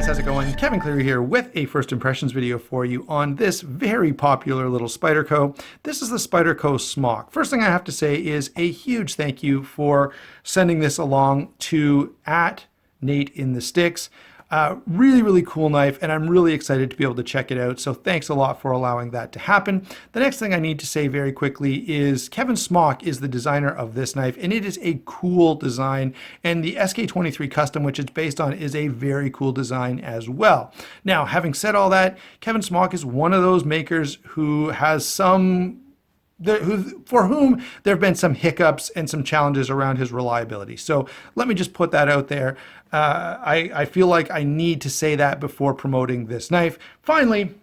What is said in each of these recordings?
how's it going? Kevin Cleary here with a first impressions video for you on this very popular little Spyderco. This is the Spyderco Smock. First thing I have to say is a huge thank you for sending this along to @Nate in the Sticks. Really cool knife, and I'm really excited to be able to check it out. So thanks a lot for allowing that to happen. The next thing I need to say very quickly is Kevin Smock is the designer of this knife, and it is a cool design. And the SK23 Custom, which it's based on, is a very cool design as well. Now, having said all that, Kevin Smock is one of those makers who has for whom there have been some hiccups and some challenges around his reliability. So let me just put that out there. I feel like I need to say that before promoting this knife. Finally,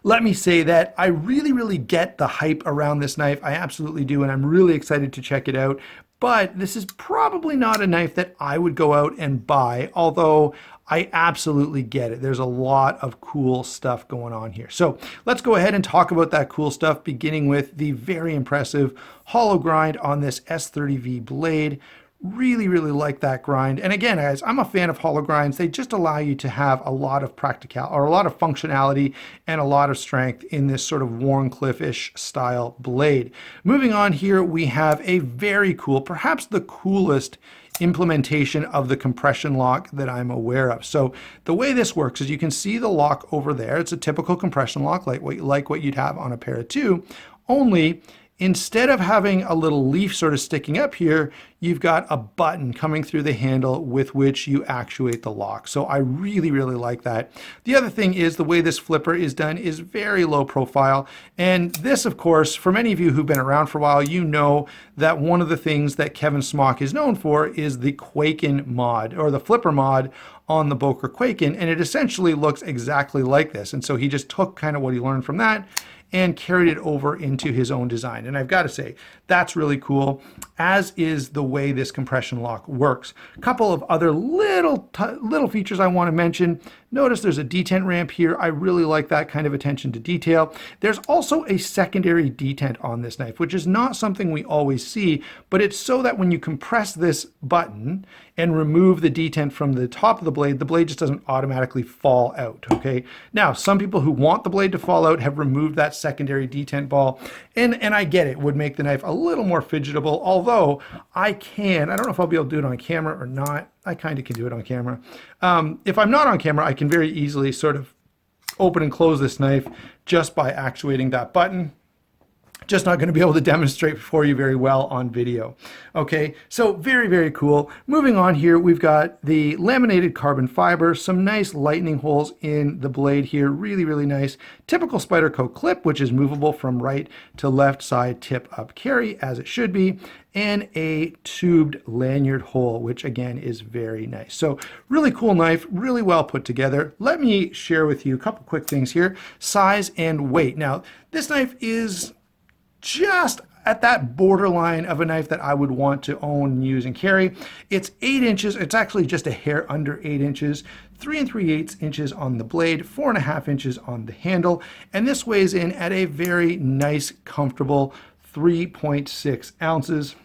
let me say that I really get the hype around this knife. I absolutely do, and I'm really excited to check it out. But this is probably not a knife that I would go out and buy, although I absolutely get it. There's a lot of cool stuff going on here. So let's go ahead and talk about that cool stuff, beginning with the very impressive hollow grind on this S30V blade. Really like that grind. And again, guys, I'm a fan of hollow grinds. They just allow you to have a lot of a lot of functionality and a lot of strength in this sort of Wharncliffe-ish style blade. Moving on here, we have a very cool, perhaps the coolest implementation of the compression lock that I'm aware of. So the way this works is you can see the lock over there. It's a typical compression lock like what you'd have on a Para 2, only instead of having a little leaf sort of sticking up here, you've got a button coming through the handle with which you actuate the lock. So I really like that. The other thing is the way this flipper is done is very low profile. And this, of course, for many of you who've been around for a while, you know that one of the things that Kevin Smock is known for is the Quaken mod, or the flipper mod on the Boker Quaken. And it essentially looks exactly like this. And so he just took kind of what he learned from that and carried it over into his own design. And I've got to say, that's really cool, as is the way this compression lock works. A couple of other little features I want to mention. Notice there's a detent ramp here. I really like that kind of attention to detail. There's also a secondary detent on this knife, which is not something we always see, but it's so that when you compress this button and remove the detent from the top of the blade just doesn't automatically fall out, okay? Now, some people who want the blade to fall out have removed that secondary detent ball, and I get it, would make the knife a little more fidgetable, although I don't know if I'll be able to do it on camera or not. I kind of can do it on camera. If I'm not on camera, I can very easily sort of open and close this knife just by actuating that button. Just not going to be able to demonstrate for you very well on video. Okay, so very cool. Moving on here, we've got the laminated carbon fiber, some nice lightning holes in the blade here, really nice. Typical Spyderco clip, which is movable from right to left side tip up carry, as it should be, and a tubed lanyard hole, which again is very nice. So really cool knife, really well put together. Let me share with you a couple quick things here. Size and weight. Now, this knife is just at that borderline of a knife that I would want to own, use, and carry. It's 8 inches. It's actually just a hair under 8 inches. 3 3/8 inches on the blade, 4.5 inches on the handle, and this weighs in at a very nice, comfortable 3.6 ounces.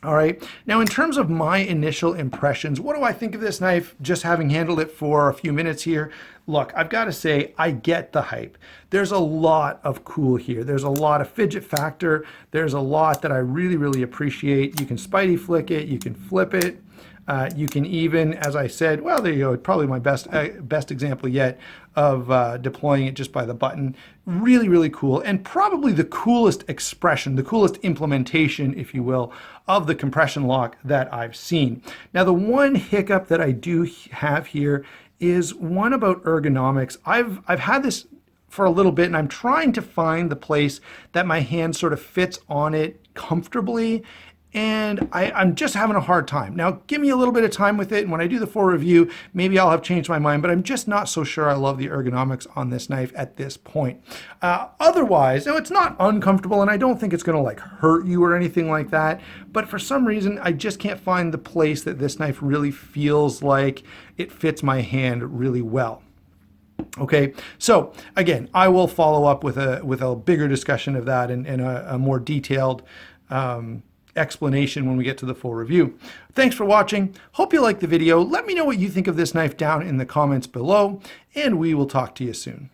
All right, now in terms of my initial impressions, what do I think of this knife, just having handled it for a few minutes here? Look, I've got to say, I get the hype. There's a lot of cool here. There's a lot of fidget factor. There's a lot that I really appreciate. You can Spidey flick it, you can flip it. You can even, as I said, well, there you go, probably my best example yet of deploying it just by the button. Really cool, and probably the coolest expression, the coolest implementation, if you will, of the compression lock that I've seen. Now, the one hiccup that I do have here is one about ergonomics. I've had this for a little bit, and I'm trying to find the place that my hand sort of fits on it comfortably, and I'm just having a hard time. Now, give me a little bit of time with it, and when I do the full review, maybe I'll have changed my mind, but I'm just not so sure I love the ergonomics on this knife at this point. Otherwise, no, it's not uncomfortable, and I don't think it's gonna like hurt you or anything like that, but for some reason, I just can't find the place that this knife really feels like it fits my hand really well. Okay, so again, I will follow up with a bigger discussion of that and a more detailed explanation when we get to the full review. Thanks for watching. Hope you liked the video. Let me know what you think of this knife down in the comments below, and we will talk to you soon.